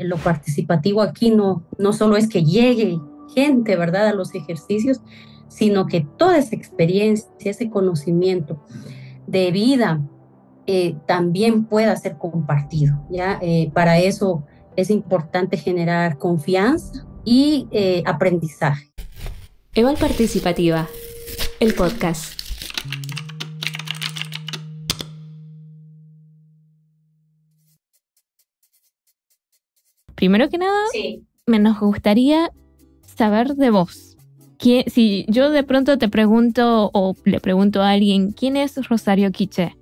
Lo participativo aquí no solo es que llegue gente, ¿verdad?, a los ejercicios, sino que toda esa experiencia, ese conocimiento de vida también pueda ser compartido, ¿ya? Para eso es importante generar confianza y aprendizaje. Eval Participativa, el podcast. Primero que nada, Sí. nos gustaría saber de vos. Si yo de pronto te pregunto o le pregunto a alguien, ¿quién es Rosario Quiché?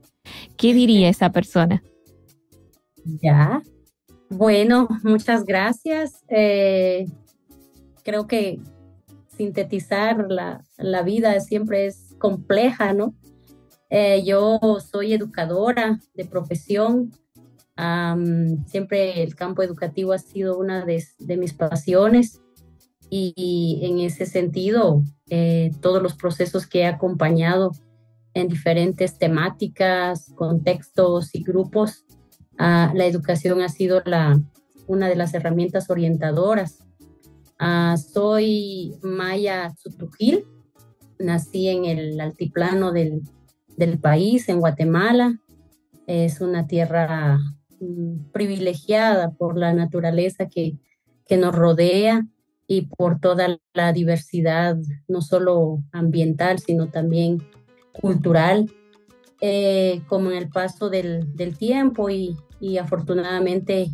¿Qué diría esa persona? Ya. Bueno, muchas gracias. Creo que sintetizar la vida siempre es compleja, ¿no? Yo soy educadora de profesión. Siempre el campo educativo ha sido una de mis pasiones y en ese sentido, todos los procesos que he acompañado en diferentes temáticas, contextos y grupos, la educación ha sido una de las herramientas orientadoras. Soy Maya Tsutujil, nací en el altiplano del país, en Guatemala. Es una tierra privilegiada por la naturaleza que nos rodea y por toda la diversidad, no solo ambiental, sino también cultural. Como en el paso del tiempo y afortunadamente,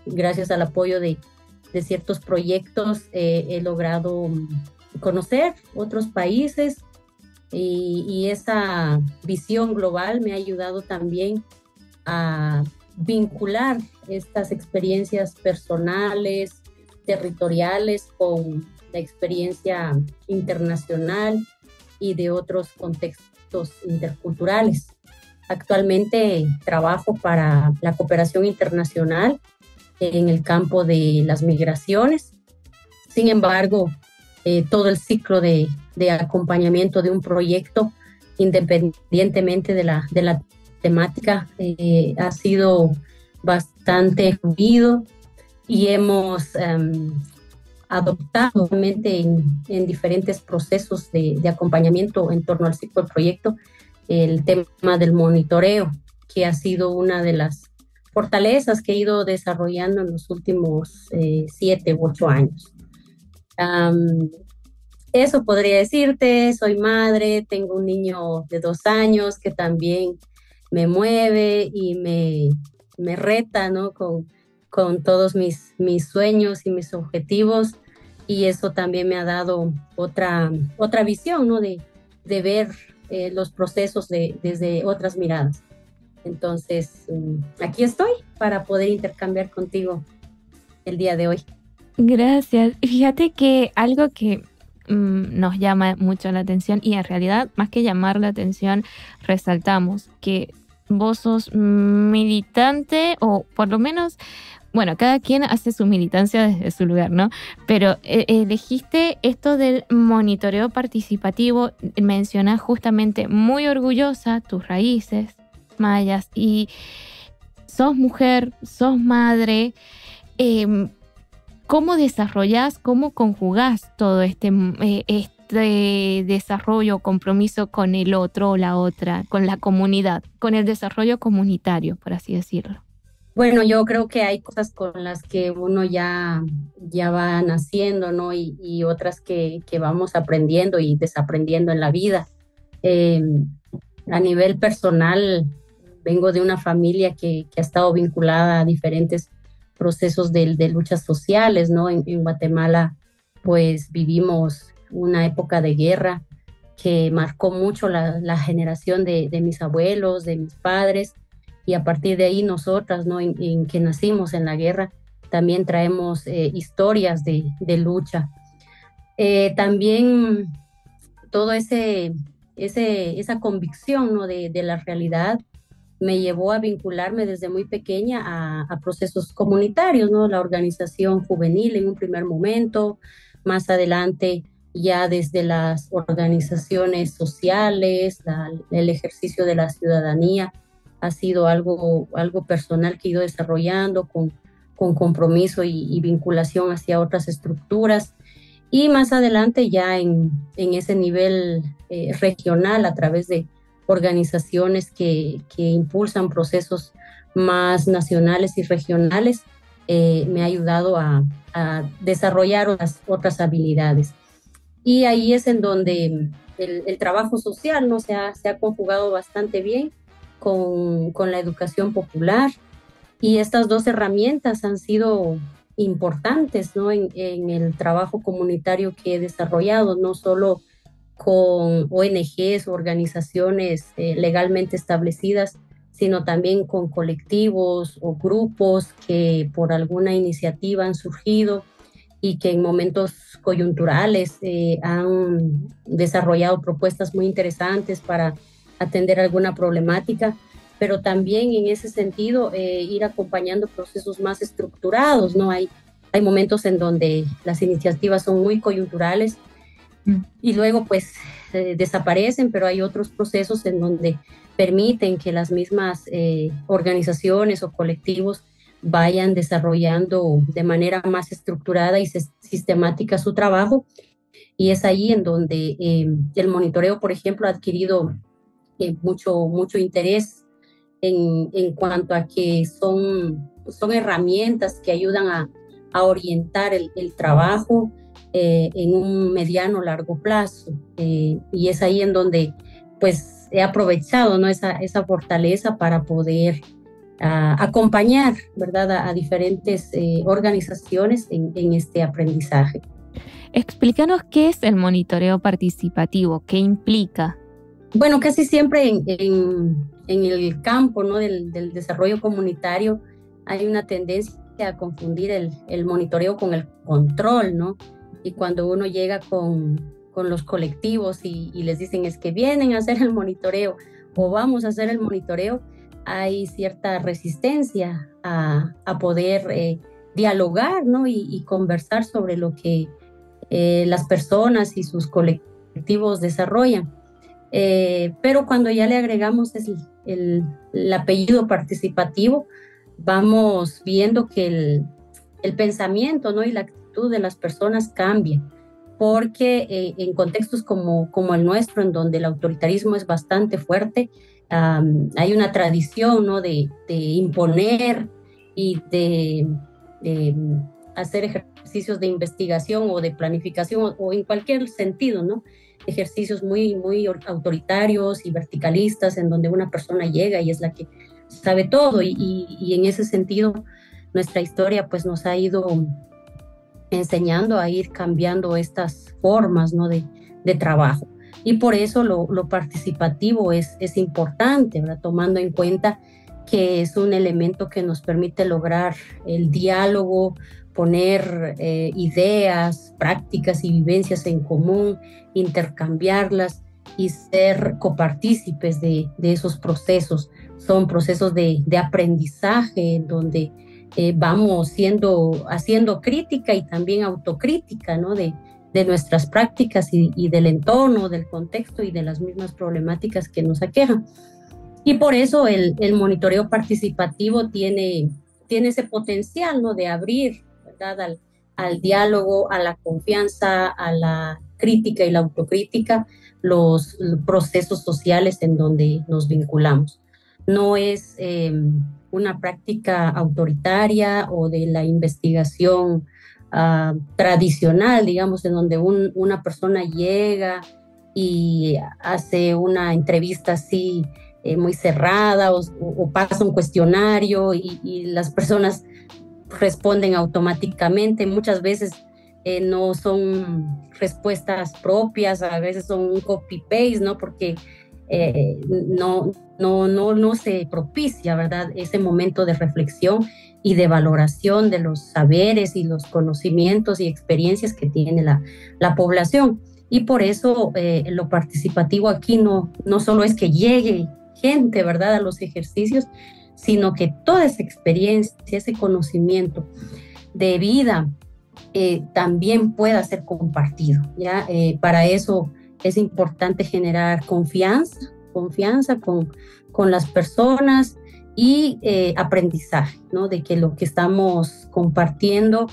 gracias al apoyo de ciertos proyectos, he logrado conocer otros países y esa visión global me ha ayudado también a vincular estas experiencias personales, territoriales, con la experiencia internacional y de otros contextos interculturales. Actualmente trabajo para la cooperación internacional en el campo de las migraciones. Sin embargo, todo el ciclo de acompañamiento de un proyecto, independientemente de la temática, ha sido bastante fluido y hemos adoptado en diferentes procesos de acompañamiento en torno al ciclo del proyecto el tema del monitoreo, que ha sido una de las fortalezas que he ido desarrollando en los últimos 7 u 8 años. Eso podría decirte. Soy madre, tengo un niño de 2 años que también me mueve y me reta, ¿no? Con todos mis sueños y mis objetivos, y eso también me ha dado otra visión, ¿no? De ver los procesos desde otras miradas. Entonces, aquí estoy para poder intercambiar contigo el día de hoy. Gracias. Fíjate que algo que nos llama mucho la atención, y en realidad, más que llamar la atención, resaltamos que vos sos militante, o por lo menos, bueno, cada quien hace su militancia desde su lugar, ¿no? Pero elegiste esto del monitoreo participativo, mencionás justamente muy orgullosa tus raíces mayas, y sos mujer, sos madre. ¿Cómo desarrollás, cómo conjugás todo este desarrollo, compromiso con el otro o la otra, con la comunidad, con el desarrollo comunitario, por así decirlo? Bueno, yo creo que hay cosas con las que uno ya va naciendo, ¿no? Y otras que vamos aprendiendo y desaprendiendo en la vida. Eh, a nivel personal, vengo de una familia que ha estado vinculada a diferentes procesos de luchas sociales, ¿no? En Guatemala, pues vivimos una época de guerra que marcó mucho la generación de mis abuelos, de mis padres, y a partir de ahí nosotras, ¿no? En que nacimos en la guerra, también traemos historias de lucha. También todo esa convicción, ¿no? de la realidad me llevó a vincularme desde muy pequeña a procesos comunitarios, ¿no? La organización juvenil en un primer momento, más adelante ya desde las organizaciones sociales, el ejercicio de la ciudadanía ha sido algo personal que he ido desarrollando con compromiso y vinculación hacia otras estructuras. Y más adelante ya en ese nivel regional, a través de organizaciones que impulsan procesos más nacionales y regionales, me ha ayudado a desarrollar otras habilidades. Y ahí es en donde el trabajo social, ¿no? Se ha conjugado bastante bien con la educación popular, y estas dos herramientas han sido importantes, ¿no? En el trabajo comunitario que he desarrollado, no solo con ONGs o organizaciones legalmente establecidas, sino también con colectivos o grupos que por alguna iniciativa han surgido y que en momentos coyunturales han desarrollado propuestas muy interesantes para atender alguna problemática, pero también en ese sentido ir acompañando procesos más estructurados, ¿no? Hay momentos en donde las iniciativas son muy coyunturales y luego pues desaparecen, pero hay otros procesos en donde permiten que las mismas organizaciones o colectivos vayan desarrollando de manera más estructurada y sistemática su trabajo. Y es ahí en donde el monitoreo, por ejemplo, ha adquirido mucho interés en cuanto a que son herramientas que ayudan a orientar el trabajo en un mediano largo plazo. Y es ahí en donde pues he aprovechado, ¿no? esa fortaleza para poder acompañar, ¿verdad? A diferentes organizaciones en este aprendizaje. Explícanos qué es el monitoreo participativo, qué implica. Bueno, casi siempre en el campo, ¿no? del desarrollo comunitario hay una tendencia a confundir el monitoreo con el control, ¿no? Y cuando uno llega con los colectivos y les dicen es que vienen a hacer el monitoreo o vamos a hacer el monitoreo, hay cierta resistencia a poder dialogar, ¿no? y conversar sobre lo que las personas y sus colectivos desarrollan. Pero cuando ya le agregamos el apellido participativo, vamos viendo que el pensamiento, ¿no? y la actitud de las personas cambia, porque en contextos como el nuestro, en donde el autoritarismo es bastante fuerte, hay una tradición, ¿no? de imponer y de hacer ejercicios de investigación o de planificación o en cualquier sentido, ¿no? Ejercicios muy autoritarios y verticalistas en donde una persona llega y es la que sabe todo y en ese sentido nuestra historia pues nos ha ido enseñando a ir cambiando estas formas, ¿no? de trabajo. Y por eso lo participativo es importante, ¿verdad? Tomando en cuenta que es un elemento que nos permite lograr el diálogo, poner ideas, prácticas y vivencias en común, intercambiarlas y ser copartícipes de esos procesos. Son procesos de aprendizaje donde vamos haciendo crítica y también autocrítica, ¿no? de nuestras prácticas y del entorno, del contexto y de las mismas problemáticas que nos aquejan. Y por eso el monitoreo participativo tiene ese potencial, ¿no? de abrir, ¿verdad? al diálogo, a la confianza, a la crítica y la autocrítica, los procesos sociales en donde nos vinculamos. No es una práctica autoritaria o de la investigación tradicional, digamos, en donde una persona llega y hace una entrevista así muy cerrada o pasa un cuestionario y las personas responden automáticamente. Muchas veces no son respuestas propias, a veces son un copy-paste, ¿no? Porque no se propicia, ¿verdad? Ese momento de reflexión y de valoración de los saberes y los conocimientos y experiencias que tiene la población. Y por eso lo participativo aquí no solo es que llegue gente, ¿verdad?, a los ejercicios, sino que toda esa experiencia, ese conocimiento de vida también pueda ser compartido, ¿ya? Para eso es importante generar confianza con las personas y aprendizaje, ¿no? De que lo que estamos compartiendo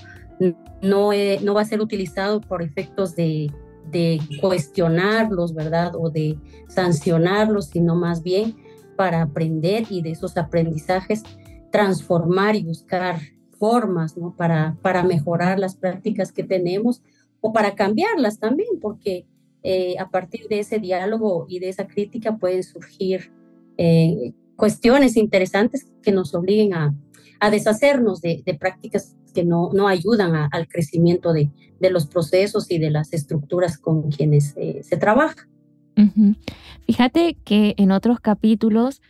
no va a ser utilizado por efectos de cuestionarlos, ¿verdad? O de sancionarlos, sino más bien para aprender y de esos aprendizajes transformar y buscar formas, ¿no? Para mejorar las prácticas que tenemos o para cambiarlas también, porque a partir de ese diálogo y de esa crítica pueden surgir cuestiones interesantes que nos obliguen a deshacernos de prácticas que no ayudan al crecimiento de los procesos y de las estructuras con quienes se trabaja. Ujú. Fíjate que en otros capítulos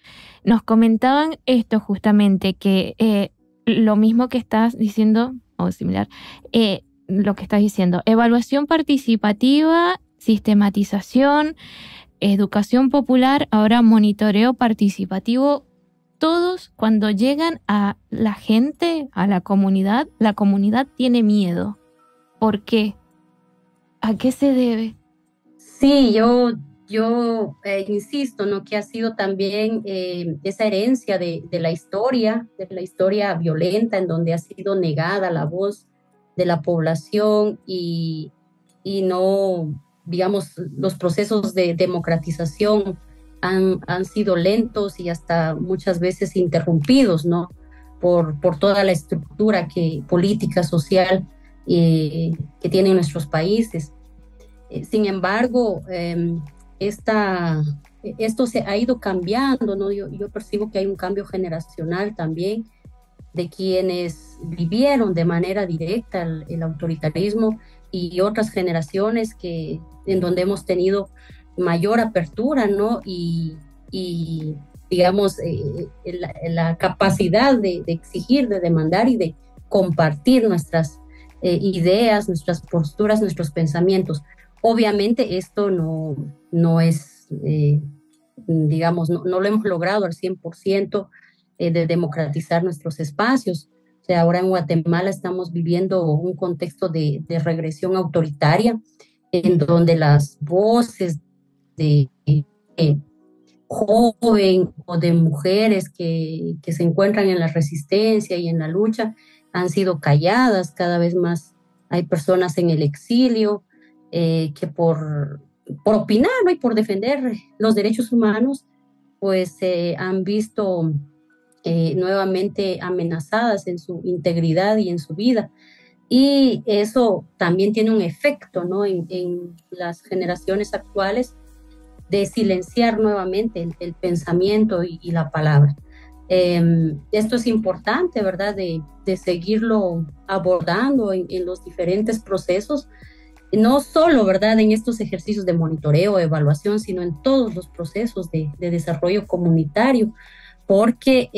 nos comentaban esto justamente, que lo mismo que estás diciendo, o similar, lo que estás diciendo, evaluación participativa, sistematización, educación popular, ahora monitoreo participativo, todos cuando llegan a la gente, a la comunidad tiene miedo. ¿Por qué? ¿A qué se debe? Sí, yo insisto, ¿no? Que ha sido también esa herencia de la historia violenta, en donde ha sido negada la voz de la población y no, digamos, los procesos de democratización han sido lentos y hasta muchas veces interrumpidos, ¿no? Por toda la estructura política, social que tienen nuestros países. Sin embargo, esto se ha ido cambiando, ¿no? Yo percibo que hay un cambio generacional también de quienes vivieron de manera directa el autoritarismo y otras generaciones en donde hemos tenido mayor apertura, ¿no? Y digamos, la capacidad de exigir, de demandar y de compartir nuestras ideas, nuestras posturas, nuestros pensamientos. Obviamente esto no es, digamos, no lo hemos logrado al 100% de democratizar nuestros espacios. O sea, ahora en Guatemala estamos viviendo un contexto de regresión autoritaria, en donde las voces de joven o de mujeres que se encuentran en la resistencia y en la lucha han sido calladas. Cada vez más hay personas en el exilio que por opinar, ¿no? Y por defender los derechos humanos, pues se han visto nuevamente amenazadas en su integridad y en su vida. Y eso también tiene un efecto, ¿no? En las generaciones actuales de silenciar nuevamente el pensamiento y la palabra. Esto es importante, ¿verdad? De seguirlo abordando en los diferentes procesos, no solo, ¿verdad?, en estos ejercicios de monitoreo, evaluación, sino en todos los procesos de desarrollo comunitario, porque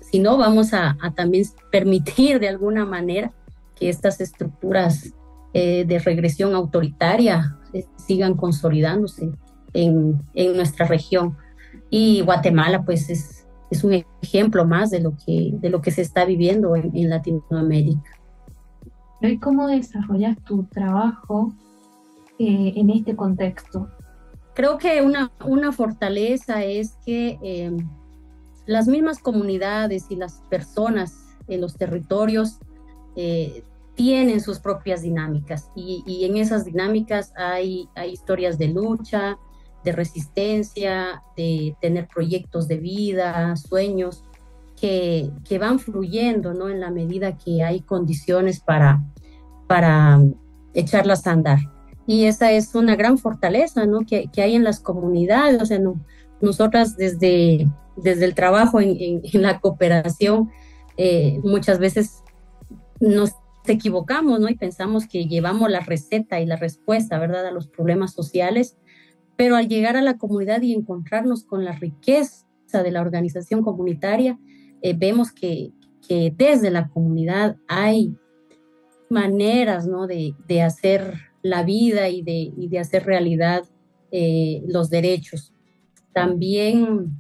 si no vamos a también permitir de alguna manera que estas estructuras de regresión autoritaria sigan consolidándose en nuestra región. Y Guatemala, pues, es un ejemplo más de lo que se está viviendo en Latinoamérica. ¿Y cómo desarrollas tu trabajo en este contexto? Creo que una fortaleza es que las mismas comunidades y las personas en los territorios tienen sus propias dinámicas y en esas dinámicas hay historias de lucha, de resistencia, de tener proyectos de vida, sueños que van fluyendo, ¿no? En la medida que hay condiciones para echarlas a andar. Y esa es una gran fortaleza, ¿no? Que hay en las comunidades. O sea, no, nosotras desde el trabajo en la cooperación, muchas veces nos equivocamos, ¿no? Y pensamos que llevamos la receta y la respuesta, ¿verdad?, a los problemas sociales, pero al llegar a la comunidad y encontrarnos con la riqueza de la organización comunitaria, vemos que desde la comunidad hay maneras, ¿no?, de hacer la vida y de hacer realidad los derechos. También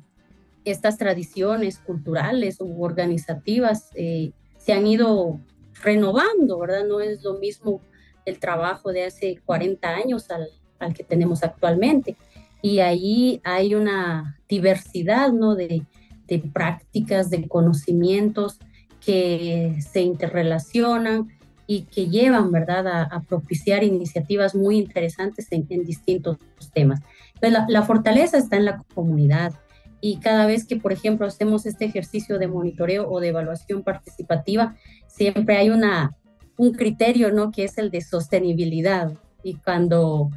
estas tradiciones culturales u organizativas se han ido renovando, ¿verdad? No es lo mismo el trabajo de hace 40 años al que tenemos actualmente. Y ahí hay una diversidad, ¿no? de prácticas, de conocimientos que se interrelacionan y que llevan, ¿verdad?, a propiciar iniciativas muy interesantes en distintos temas. Entonces, la fortaleza está en la comunidad, y cada vez que, por ejemplo, hacemos este ejercicio de monitoreo o de evaluación participativa, siempre hay un criterio, ¿no?, que es el de sostenibilidad. Y cuando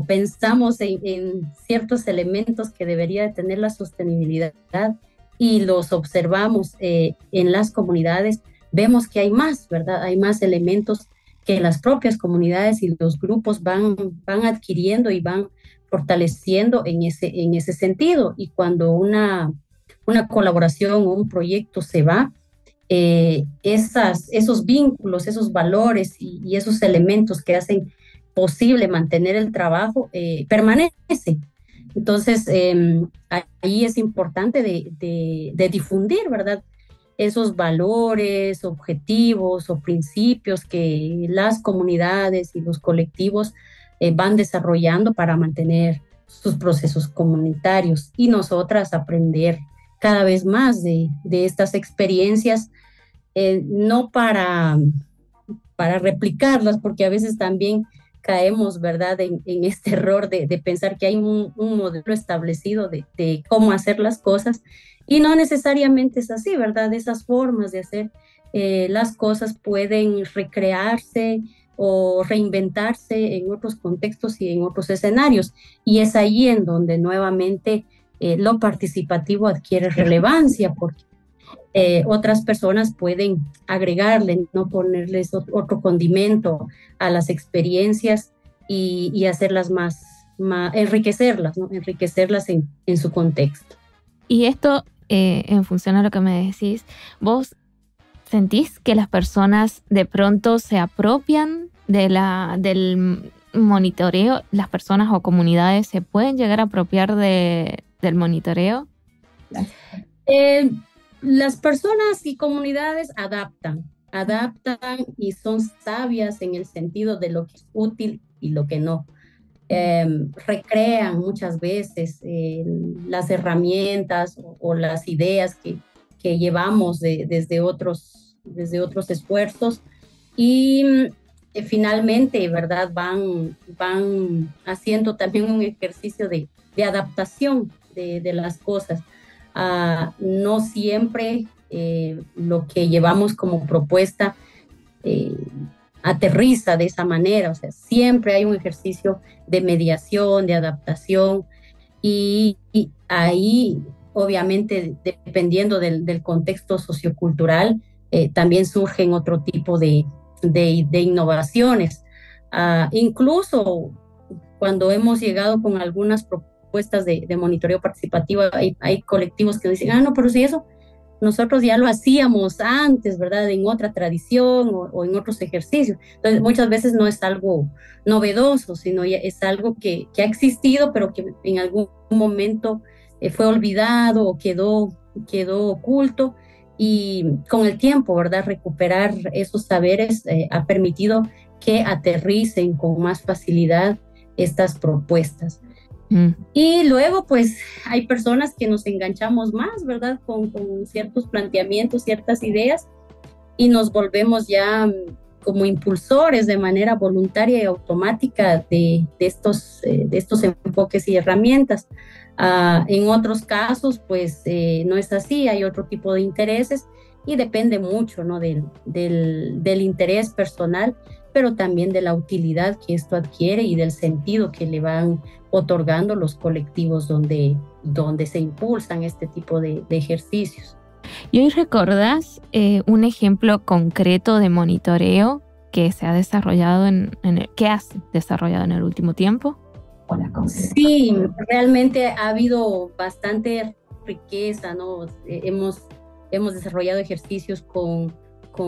pensamos en ciertos elementos que debería de tener la sostenibilidad y los observamos en las comunidades, vemos que hay más, ¿verdad? Hay más elementos que las propias comunidades y los grupos van adquiriendo y van fortaleciendo en ese sentido. Y cuando una colaboración o un proyecto se va, esos vínculos, esos valores y esos elementos que hacen posible mantener el trabajo permanecen. Entonces, ahí es importante de difundir, ¿verdad?, esos valores, objetivos o principios que las comunidades y los colectivos van desarrollando para mantener sus procesos comunitarios, y nosotras aprender cada vez más de estas experiencias, no para replicarlas, porque a veces también caemos, ¿verdad?, en este error de pensar que hay un modelo establecido de cómo hacer las cosas, y no necesariamente es así, ¿verdad? Esas formas de hacer las cosas pueden recrearse o reinventarse en otros contextos y en otros escenarios, y es ahí en donde nuevamente lo participativo adquiere relevancia, porque otras personas pueden agregarle, no ponerles otro condimento a las experiencias y hacerlas enriquecerlas, ¿no? Enriquecerlas en su contexto. Y esto, en función a lo que me decís, ¿vos sentís que las personas de pronto se apropian del monitoreo? ¿Las personas o comunidades se pueden llegar a apropiar del monitoreo? Las personas y comunidades adaptan y son sabias en el sentido de lo que es útil y lo que no. Recrean muchas veces las herramientas o las ideas que llevamos desde otros esfuerzos, y finalmente, ¿verdad?, van haciendo también un ejercicio de adaptación de las cosas. No siempre lo que llevamos como propuesta aterriza de esa manera, o sea, siempre hay un ejercicio de mediación, de adaptación, y ahí, obviamente, dependiendo del contexto sociocultural, también surgen otro tipo de innovaciones. Incluso cuando hemos llegado con algunas propuestas de monitoreo participativo, hay colectivos que dicen, no, pero si eso nosotros ya lo hacíamos antes, ¿verdad?, en otra tradición o en otros ejercicios. Entonces, muchas veces no es algo novedoso, sino ya es algo que ha existido, pero que en algún momento fue olvidado o quedó oculto, y con el tiempo, ¿verdad?, recuperar esos saberes ha permitido que aterricen con más facilidad estas propuestas. Y luego, pues, hay personas que nos enganchamos más, ¿verdad?, con ciertos planteamientos, ciertas ideas, y nos volvemos ya como impulsores de manera voluntaria y automática de estos enfoques y herramientas. En otros casos, pues, no es así, hay otro tipo de intereses, y depende mucho, ¿no?, del interés personal, pero también de la utilidad que esto adquiere y del sentido que le van otorgando los colectivos donde se impulsan este tipo de ejercicios. ¿Y hoy recordás un ejemplo concreto de monitoreo que se ha desarrollado que has desarrollado en el último tiempo? Sí, realmente ha habido bastante riqueza, ¿no? Hemos desarrollado ejercicios con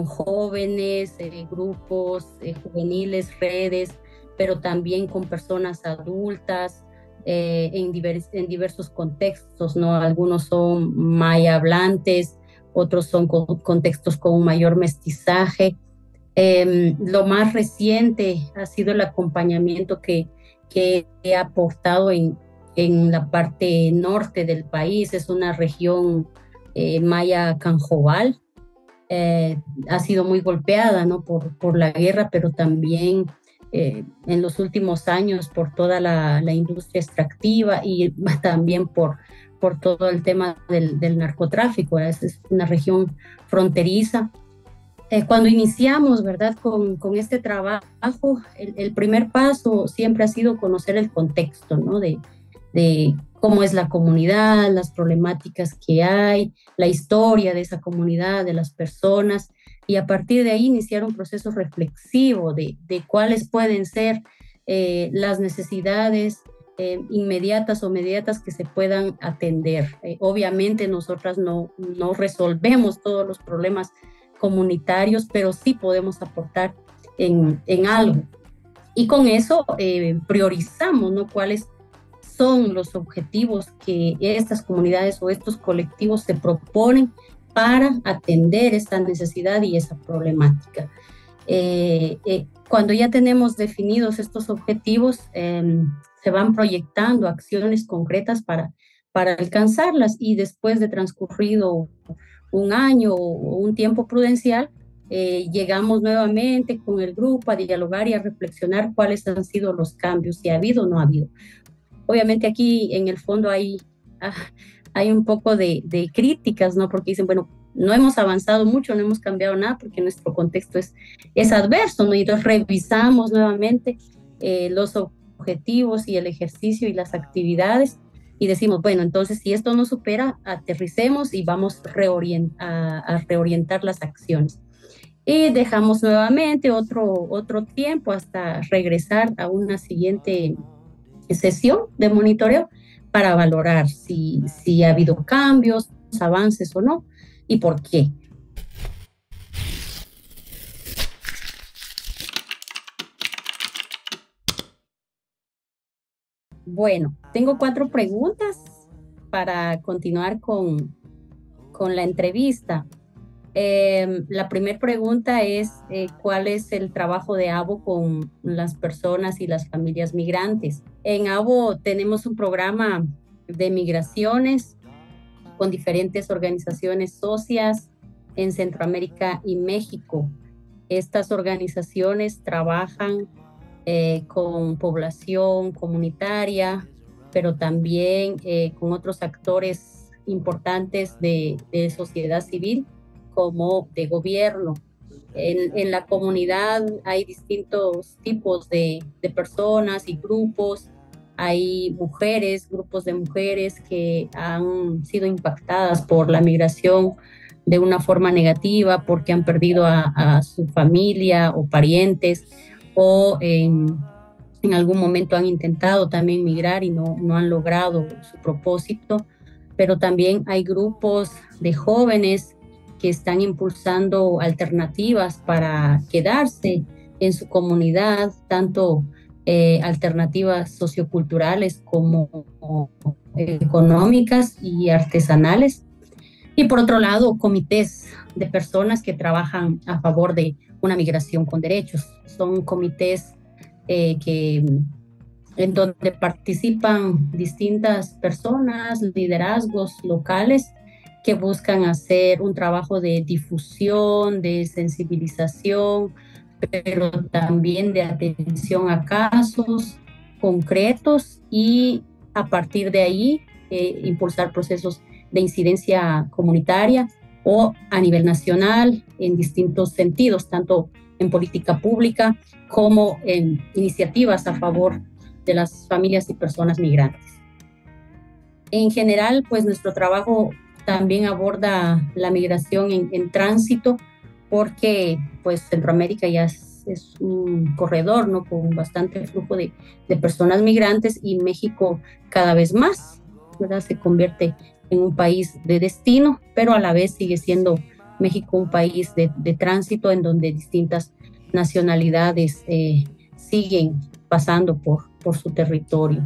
jóvenes, grupos juveniles, redes, pero también con personas adultas en diversos contextos, ¿no? Algunos son maya hablantes, otros son contextos con un mayor mestizaje. Lo más reciente ha sido el acompañamiento que he aportado en en la parte norte del país, es una región maya canjobal. eh, ha sido muy golpeada, ¿no? por la guerra, pero también en los últimos años por toda la industria extractiva y también por todo el tema del narcotráfico. Es una región fronteriza. Cuando iniciamos, ¿verdad? Con este trabajo, el primer paso siempre ha sido conocer el contexto, ¿no? De cómo es la comunidad, las problemáticas que hay, la historia de esa comunidad, de las personas, y a partir de ahí iniciar un proceso reflexivo de cuáles pueden ser las necesidades inmediatas o mediatas que se puedan atender. Obviamente nosotras no resolvemos todos los problemas comunitarios, pero sí podemos aportar en algo. Y con eso priorizamos, ¿no? ¿Cuáles son los objetivos que estas comunidades o estos colectivos se proponen para atender esta necesidad y esa problemática? Cuando ya tenemos definidos estos objetivos, se van proyectando acciones concretas para alcanzarlas, y después de transcurrido un año o un tiempo prudencial, llegamos nuevamente con el grupo a dialogar y a reflexionar cuáles han sido los cambios, si ha habido o no ha habido. Obviamente aquí en el fondo ah, hay un poco de críticas, ¿no? Porque dicen, bueno, no hemos avanzado mucho, no hemos cambiado nada porque nuestro contexto es adverso, ¿no? Y entonces revisamos nuevamente los objetivos y el ejercicio y las actividades y decimos, bueno, entonces si esto no supera, aterricemos y vamos a reorientar las acciones. Y dejamos nuevamente otro tiempo hasta regresar a una siguiente sesión de monitoreo para valorar si ha habido cambios, avances o no, y por qué. Bueno, tengo 4 preguntas para continuar con la entrevista. La primera pregunta es, ¿cuál es el trabajo de ABO con las personas y las familias migrantes? En ABO tenemos un programa de migraciones con diferentes organizaciones socias en Centroamérica y México. Estas organizaciones trabajan con población comunitaria, pero también con otros actores importantes de sociedad civil como de gobierno. En la comunidad hay distintos tipos de personas y grupos. Hay mujeres, grupos de mujeres que han sido impactadas por la migración de una forma negativa porque han perdido a su familia o parientes, o en algún momento han intentado también migrar y no han logrado su propósito. Pero también hay grupos de jóvenes que están impulsando alternativas para quedarse en su comunidad, tanto alternativas socioculturales como económicas y artesanales. Y por otro lado, comités de personas que trabajan a favor de una migración con derechos. Son comités en donde participan distintas personas, liderazgos locales que buscan hacer un trabajo de difusión, de sensibilización, pero también de atención a casos concretos, y a partir de ahí impulsar procesos de incidencia comunitaria o a nivel nacional en distintos sentidos, tanto en política pública como en iniciativas a favor de las familias y personas migrantes. En general, pues nuestro trabajo también aborda la migración en tránsito, porque pues Centroamérica ya es un corredor, ¿no? Con bastante flujo de personas migrantes, y México cada vez más, ¿verdad? Se convierte en un país de destino, pero a la vez sigue siendo México un país de tránsito en donde distintas nacionalidades siguen pasando por su territorio.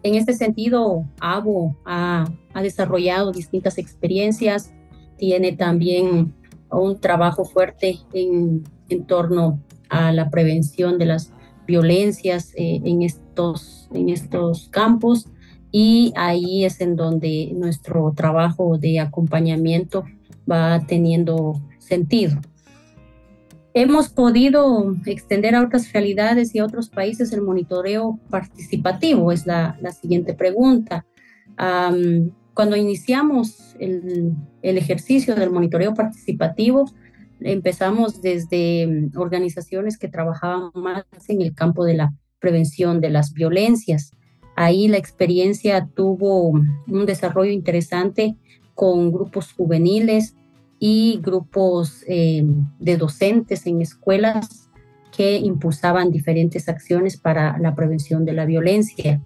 En este sentido, ABO ha desarrollado distintas experiencias, tiene también un trabajo fuerte en torno a la prevención de las violencias en estos campos. y ahí es en donde nuestro trabajo de acompañamiento va teniendo sentido. Hemos podido extender a otras realidades y a otros países el monitoreo participativo, es la siguiente pregunta. Cuando iniciamos el ejercicio del monitoreo participativo, empezamos desde organizaciones que trabajaban más en el campo de la prevención de las violencias. Ahí la experiencia tuvo un desarrollo interesante con grupos juveniles y grupos de docentes en escuelas que impulsaban diferentes acciones para la prevención de la violencia.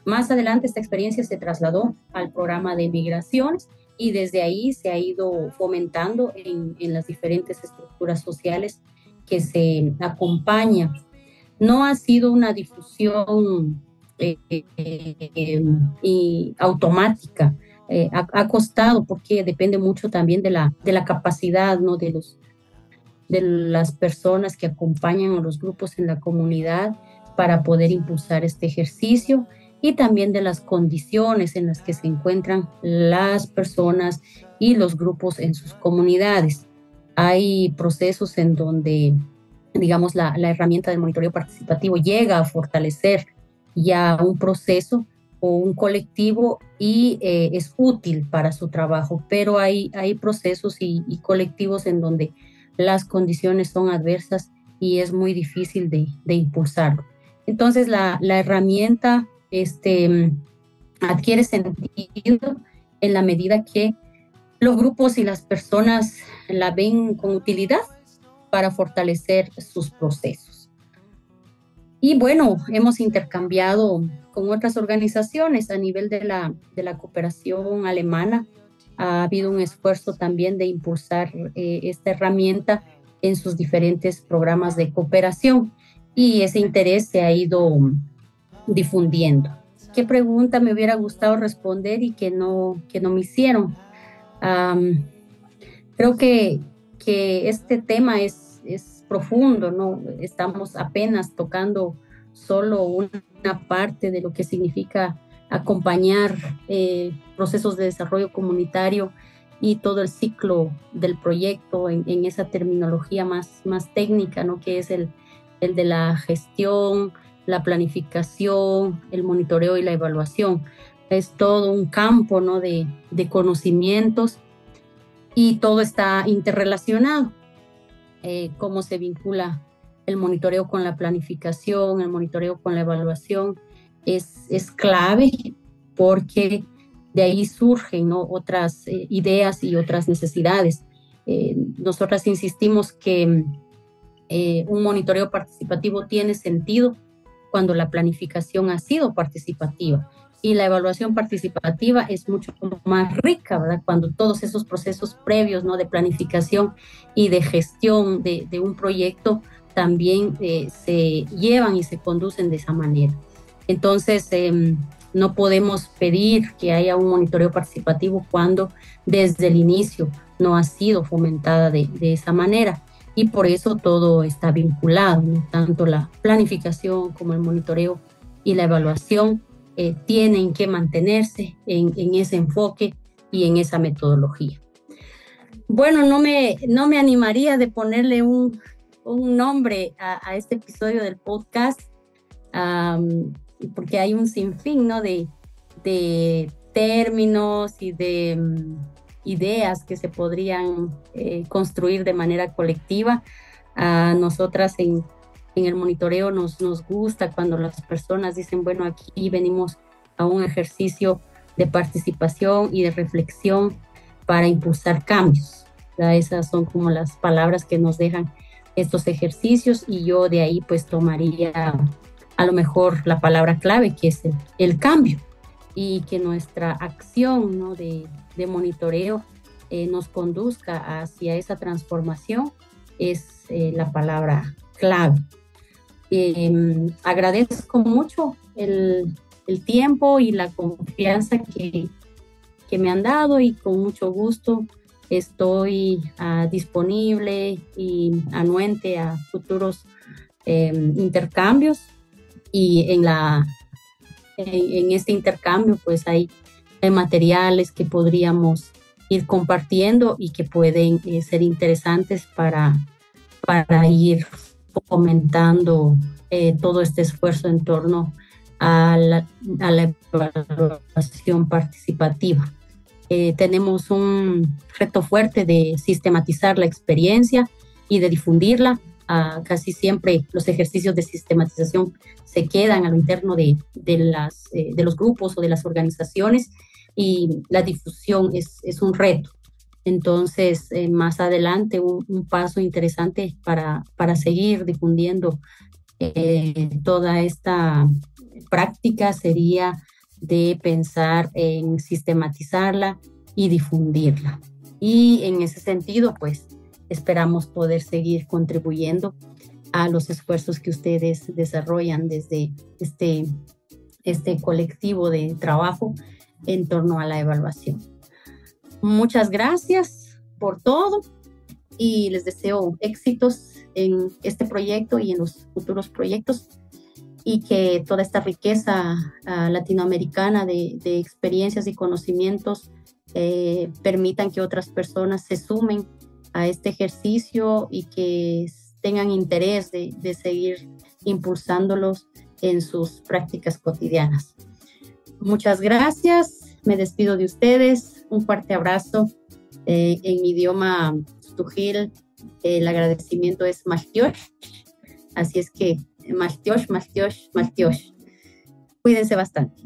Más adelante esta experiencia se trasladó al programa de migraciones y desde ahí se ha ido fomentando en las diferentes estructuras sociales que se acompañan. No ha sido una difusión y automática. Ha costado porque depende mucho también de la capacidad, ¿no? de las personas que acompañan a los grupos en la comunidad para poder impulsar este ejercicio y también de las condiciones en las que se encuentran las personas y los grupos en sus comunidades. Hay procesos en donde, digamos, la herramienta del monitoreo participativo llega a fortalecer ya un proceso o un colectivo y es útil para su trabajo, pero hay procesos y colectivos en donde las condiciones son adversas y es muy difícil de impulsarlo. Entonces la herramienta adquiere sentido en la medida que los grupos y las personas la ven con utilidad para fortalecer sus procesos. Y bueno, hemos intercambiado con otras organizaciones a nivel de la cooperación alemana. Ha habido un esfuerzo también de impulsar esta herramienta en sus diferentes programas de cooperación y ese interés se ha ido difundiendo. ¿Qué pregunta me hubiera gustado responder y que no me hicieron? Creo que este tema es profundo, ¿no? Estamos apenas tocando solo una parte de lo que significa acompañar procesos de desarrollo comunitario y todo el ciclo del proyecto en esa terminología más técnica, ¿no? Que es el de la gestión, la planificación, el monitoreo y la evaluación. Es todo un campo, ¿no? de conocimientos y todo está interrelacionado. Cómo se vincula el monitoreo con la planificación, el monitoreo con la evaluación, es clave porque de ahí surgen, ¿no? otras ideas y otras necesidades. Nosotras insistimos que un monitoreo participativo tiene sentido cuando la planificación ha sido participativa y la evaluación participativa es mucho más rica, ¿verdad? Cuando todos esos procesos previos, ¿no? de planificación y de gestión de un proyecto también se llevan y se conducen de esa manera. Entonces, no podemos pedir que haya un monitoreo participativo cuando desde el inicio no ha sido fomentada de esa manera. Y por eso todo está vinculado, ¿no? Tanto la planificación como el monitoreo y la evaluación tienen que mantenerse en ese enfoque y en esa metodología. Bueno, no me animaría de ponerle un nombre a este episodio del podcast, porque hay un sinfín, ¿no? de términos y de ideas que se podrían construir de manera colectiva. A nosotras en el monitoreo nos gusta cuando las personas dicen, bueno, aquí venimos a un ejercicio de participación y de reflexión para impulsar cambios. ¿Verdad? Esas son como las palabras que nos dejan estos ejercicios y yo de ahí pues tomaría a lo mejor la palabra clave que es el cambio y que nuestra acción, ¿no? de monitoreo nos conduzca hacia esa transformación es la palabra clave. Agradezco mucho el tiempo y la confianza que me han dado y con mucho gusto estoy disponible y anuente a futuros intercambios y en la en este intercambio pues hay materiales que podríamos ir compartiendo y que pueden ser interesantes para ir fomentando todo este esfuerzo en torno a la evaluación participativa. Tenemos un reto fuerte de sistematizar la experiencia y de difundirla. Casi siempre los ejercicios de sistematización se quedan a lo interno de los grupos o de las organizaciones, y la difusión es un reto. Entonces, más adelante, un paso interesante para seguir difundiendo toda esta práctica sería de pensar en sistematizarla y difundirla. Y en ese sentido, pues, esperamos poder seguir contribuyendo a los esfuerzos que ustedes desarrollan desde este colectivo de trabajo en torno a la evaluación. Muchas gracias por todo y les deseo éxitos en este proyecto y en los futuros proyectos, y que toda esta riqueza latinoamericana de experiencias y conocimientos permitan que otras personas se sumen a este ejercicio y que tengan interés de seguir impulsándolos en sus prácticas cotidianas. Muchas gracias, me despido de ustedes, un fuerte abrazo. En mi idioma stujil, el agradecimiento es Maltiosh, así es que Maltiosh. Cuídense bastante.